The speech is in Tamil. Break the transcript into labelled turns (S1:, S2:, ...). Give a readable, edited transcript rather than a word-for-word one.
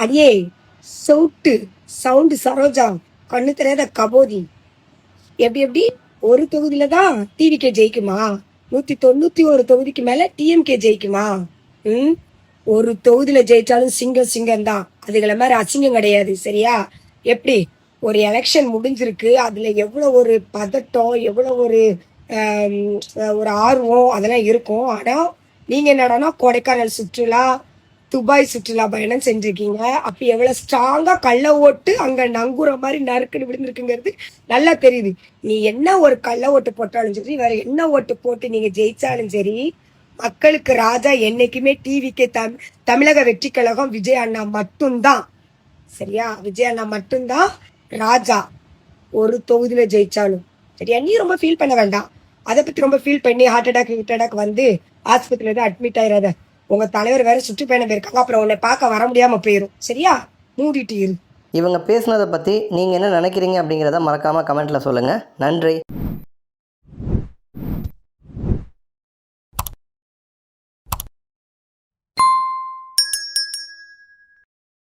S1: அடியே சவுட்டு சவுண்டு சரோஜா, கண்ணு தெரியாத கபோதி. எப்படி ஒரு தொகுதியில தான் டிவிகே ஜெயிக்குமா? 191 தொகுதிக்கு மேல டிஎம்கே ஜெயிக்குமா? ம் ஒரு தொகுதியில ஜெயிச்சாலும் சிங்கம் தான். அதுகளை மாதிரி அசிங்கம் கிடையாது. சரியா? எப்படி ஒரு எலெக்ஷன் முடிஞ்சிருக்கு, அதுல எவ்வளவு ஒரு பதட்டம், எவ்வளவு ஒரு ஆர்வம் அதெல்லாம் இருக்கும். ஆனா நீங்க என்னடானா கொடைக்கானல் சுற்றுலா, துபாய் சுற்றுலா பயணம் செஞ்சிருக்கீங்க. அப்ப எவ்வளவு ஸ்ட்ராங்கா கள்ள ஓட்டு அங்க நங்குற மாதிரி நறுக்குன்னு விழுந்திருக்குங்கிறது நல்லா தெரியுது. நீ என்ன ஒரு கள்ள ஓட்டு போட்டாலும் சரி, வேற என்ன ஓட்டு போட்டு நீங்க ஜெயிச்சாலும் சரி, மக்களுக்கு ராஜா என்னைக்குமே டிவிக்கு தமிழக வெற்றி கழகம் விஜய் அண்ணா மட்டும்தான். சரியா? விஜய் அண்ணா மட்டும்தான் ராஜா. ஒரு தொகுதியில ஜெயிச்சாலும் சரியா? நீ ரொம்ப ஃபீல் பண்ண வேண்டாம். அதை பத்தி ரொம்ப ஃபீல் பண்ணி ஹார்ட் அட்டாக் வந்து ஆஸ்பத்திரியில தான் அட்மிட் ஆயிடாத. உங்க தலைவர் வேற சுற்றுப்பயணம் போயிருக்காங்க, அப்புறம் உன்னை பார்க்க வர முடியாம போயிடும். சரியா? மூடிட்டு இரு.
S2: இவங்க பேசுனதை பற்றி நீங்கள் என்ன நினைக்கிறீங்க அப்படிங்கிறத மறக்காமல் கமெண்ட்டில் சொல்லுங்கள். நன்றி.